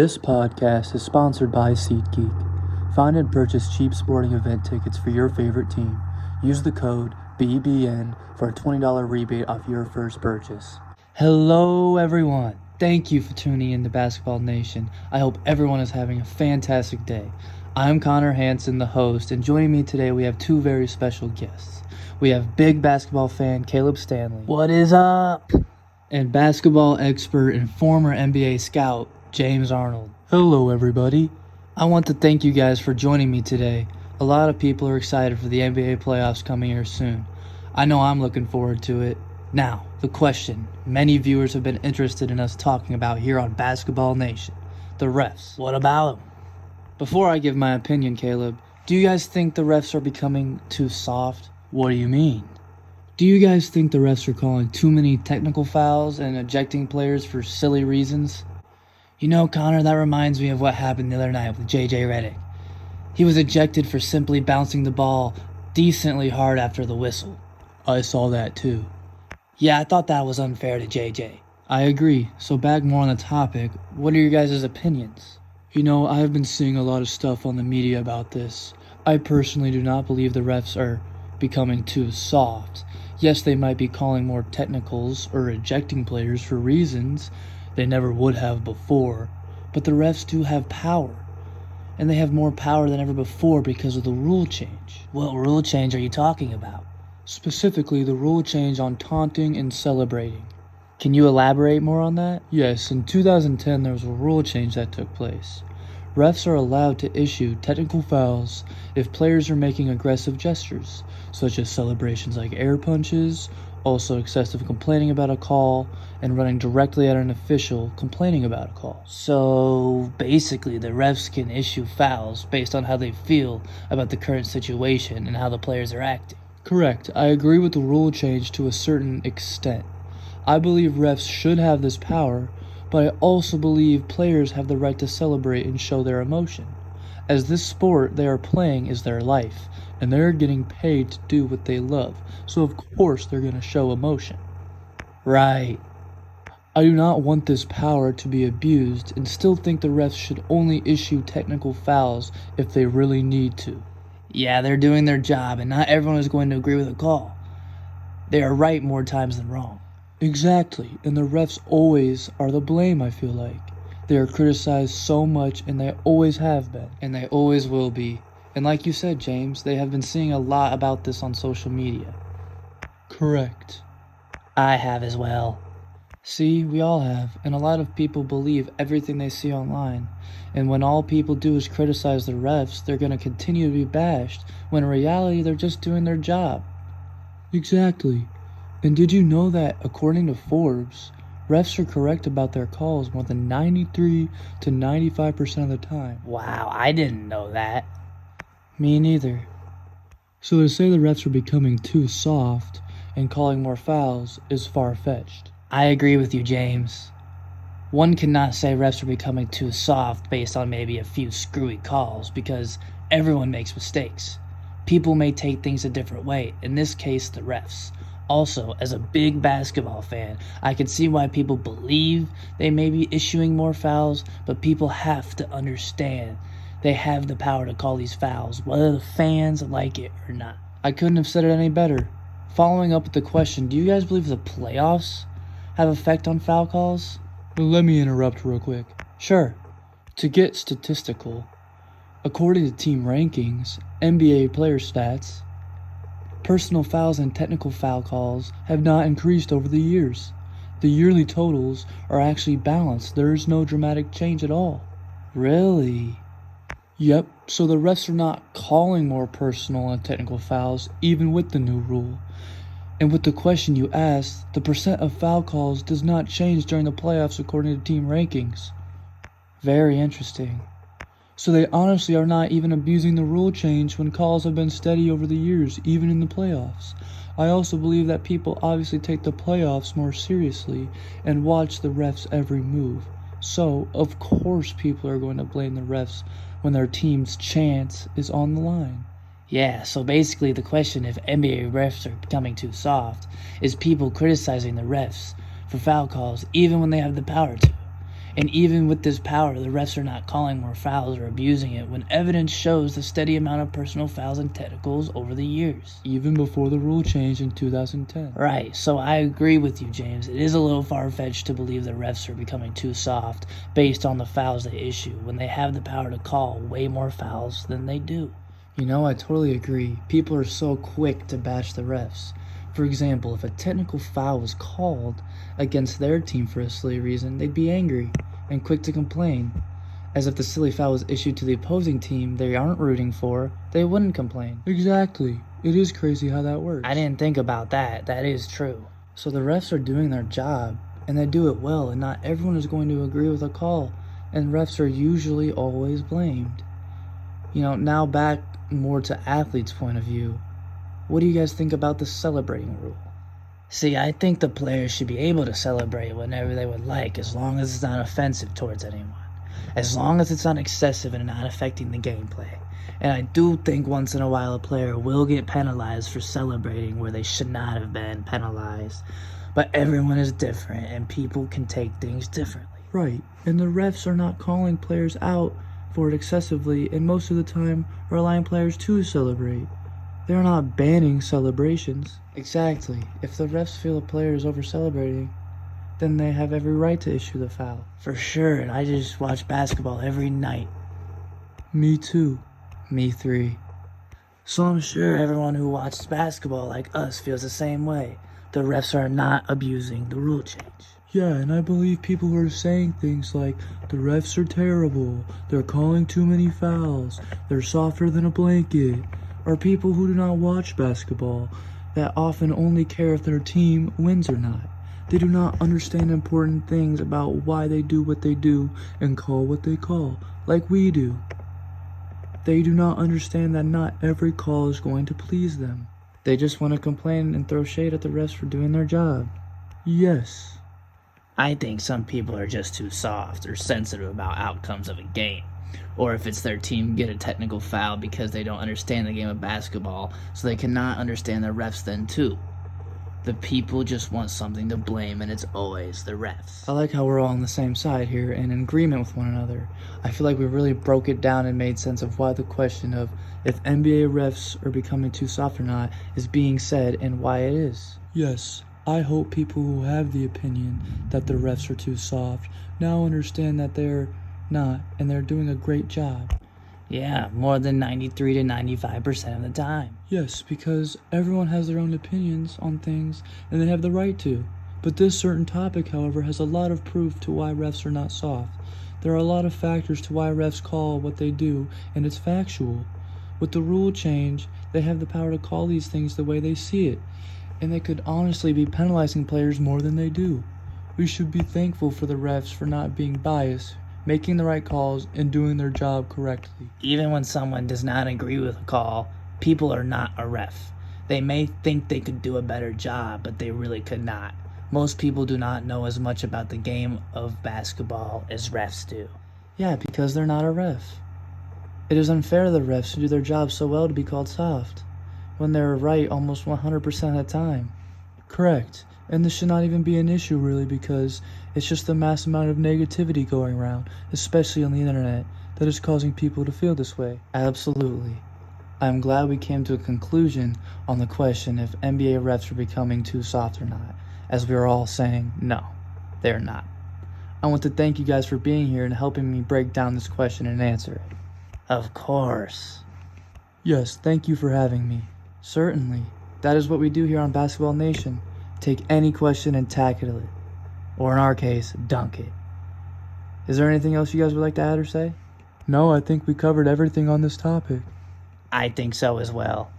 This podcast is sponsored by SeatGeek. Find and purchase cheap sporting event tickets for your favorite team. Use the code BBN for a $20 rebate off your first purchase. Hello, everyone. Thank you for tuning in to Basketball Nation. I hope everyone is having a fantastic day. I'm Connor Hansen, the host, and joining me today we have two very special guests. We have big basketball fan Caleb Stanley. What is up? And basketball expert and former NBA scout James Arnold. Hello, everybody. I want to thank you guys for joining me today. A lot of people are excited for the NBA playoffs coming here soon. I know I'm looking forward to it. Now, the question many viewers have been interested in us talking about here on Basketball Nation. The refs. What about them? Before I give my opinion, Caleb, do you guys think the refs are becoming too soft? What do you mean? Do you guys think the refs are calling too many technical fouls and ejecting players for silly reasons? You know, Connor, that reminds me of what happened the other night with JJ Redick. He was ejected for simply bouncing the ball decently hard after the whistle. I saw that too. Yeah, I thought that was unfair to JJ. I agree. So back more on the topic, what are your guys' opinions? You know, I have been seeing a lot of stuff on the media about this. I personally do not believe the refs are becoming too soft. Yes, they might be calling more technicals or ejecting players for reasons they never would have before, but the refs do have power, and they have more power than ever before because of the rule change. What rule change are you talking about? Specifically, the rule change on taunting and celebrating. Can you elaborate more on that? Yes, in 2010 there was a rule change that took place. Refs are allowed to issue technical fouls if players are making aggressive gestures, such as celebrations like air punches, also excessive complaining about a call, and running directly at an official complaining about a call. So basically the refs can issue fouls based on how they feel about the current situation and how the players are acting. Correct. I agree with the rule change to a certain extent. I believe refs should have this power, but I also believe players have the right to celebrate and show their emotion, as this sport they are playing is their life, and they're getting paid to do what they love, so of course they're going to show emotion. Right. I do not want this power to be abused and still think the refs should only issue technical fouls if they really need to. Yeah, they're doing their job, and not everyone is going to agree with a call. They are right more times than wrong. Exactly, and the refs always are the blame, I feel like. They are criticized so much, and they always have been, and they always will be. And like you said, James, they have been seeing a lot about this on social media. Correct. I have as well. See, we all have, and a lot of people believe everything they see online. And when all people do is criticize the refs, they're going to continue to be bashed, when in reality they're just doing their job. Exactly. And did you know that, according to Forbes, refs are correct about their calls more than 93 to 95% of the time? Wow, I didn't know that. Me neither. So to say the refs are becoming too soft and calling more fouls is far-fetched. I agree with you, James. One cannot say refs are becoming too soft based on maybe a few screwy calls because everyone makes mistakes. People may take things a different way, in this case the refs. Also, as a big basketball fan, I can see why people believe they may be issuing more fouls, but people have to understand they have the power to call these fouls, whether the fans like it or not. I couldn't have said it any better. Following up with the question, do you guys believe the playoffs have effect on foul calls? Let me interrupt real quick. Sure. To get statistical, according to team rankings, NBA player stats, personal fouls and technical foul calls have not increased over the years. The yearly totals are actually balanced. There is no dramatic change at all. Really? Yep, so the refs are not calling more personal and technical fouls even with the new rule. And with the question you asked, the percent of foul calls does not change during the playoffs according to team rankings. Very interesting. So they honestly are not even abusing the rule change when calls have been steady over the years, even in the playoffs. I also believe that people obviously take the playoffs more seriously and watch the refs' every move. So, of course people are going to blame the refs when their team's chance is on the line. Yeah, so basically the question if NBA refs are becoming too soft is people criticizing the refs for foul calls even when they have the power to. And even with this power, the refs are not calling more fouls or abusing it when evidence shows the steady amount of personal fouls and technicals over the years. Even before the rule change in 2010. Right, so I agree with you, James. It is a little far-fetched to believe the refs are becoming too soft based on the fouls they issue when they have the power to call way more fouls than they do. You know, I totally agree. People are so quick to bash the refs. For example, if a technical foul was called against their team for a silly reason, they'd be angry and quick to complain. As if the silly foul was issued to the opposing team they aren't rooting for, they wouldn't complain. Exactly. It is crazy how that works. I didn't think about that. That is true. So the refs are doing their job, and they do it well, and not everyone is going to agree with a call, and refs are usually always blamed. You know, now back more to athletes' point of view. What do you guys think about the celebrating rule? See, I think the players should be able to celebrate whenever they would like, as long as it's not offensive towards anyone. As long as it's not excessive and not affecting the gameplay. And I do think once in a while a player will get penalized for celebrating where they should not have been penalized. But everyone is different, and people can take things differently. Right, and the refs are not calling players out for it excessively, and most of the time are allowing players to celebrate. They're not banning celebrations. Exactly. If the refs feel a player is over-celebrating, then they have every right to issue the foul. For sure, and I just watch basketball every night. Me too. Me 3. So I'm sure everyone who watches basketball like us feels the same way. The refs are not abusing the rule change. Yeah, and I believe people who are saying things like, the refs are terrible, they're calling too many fouls, they're softer than a blanket, are people who do not watch basketball, that often only care if their team wins or not. They do not understand important things about why they do what they do and call what they call, like we do. They do not understand that not every call is going to please them. They just want to complain and throw shade at the refs for doing their job. Yes. I think some people are just too soft or sensitive about outcomes of a game. Or if it's their team get a technical foul because they don't understand the game of basketball, so they cannot understand the refs then too. The people just want something to blame, and it's always the refs. I like how we're all on the same side here and in agreement with one another. I feel like we really broke it down and made sense of why the question of if NBA refs are becoming too soft or not is being said and why it is. Yes, I hope people who have the opinion that the refs are too soft now understand that they're not, and they're doing a great job. Yeah, more than 93 to 95% of the time. Yes, because everyone has their own opinions on things, and they have the right to. But this certain topic, however, has a lot of proof to why refs are not soft. There are a lot of factors to why refs call what they do, and it's factual. With the rule change, they have the power to call these things the way they see it, and they could honestly be penalizing players more than they do. We should be thankful for the refs for not being biased, making the right calls, and doing their job correctly. Even when someone does not agree with a call, people are not a ref. They may think they could do a better job, but they really could not. Most people do not know as much about the game of basketball as refs do. Yeah, because they're not a ref. It is unfair to the refs who do their job so well to be called soft, when they're right almost 100% of the time. Correct. And this should not even be an issue really, because it's just the mass amount of negativity going around, especially on the internet, that is causing people to feel this way. Absolutely. I'm glad we came to a conclusion on the question if NBA refs are becoming too soft or not, as we are all saying, no, they're not. I want to thank you guys for being here and helping me break down this question and answer it. Of course. Yes, thank you for having me. Certainly. That is what we do here on Basketball Nation. Take any question and tackle it. Or in our case, dunk it. Is there anything else you guys would like to add or say? No, I think we covered everything on this topic. I think so as well.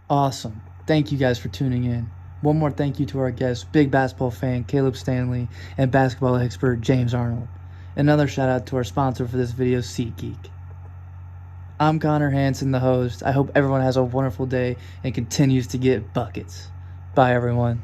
Awesome. Thank you guys for tuning in. One more thank you to our guest, big basketball fan Caleb Stanley, and basketball expert James Arnold. Another shout out to our sponsor for this video, SeatGeek. I'm Connor Hansen, the host. I hope everyone has a wonderful day and continues to get buckets. Bye, everyone.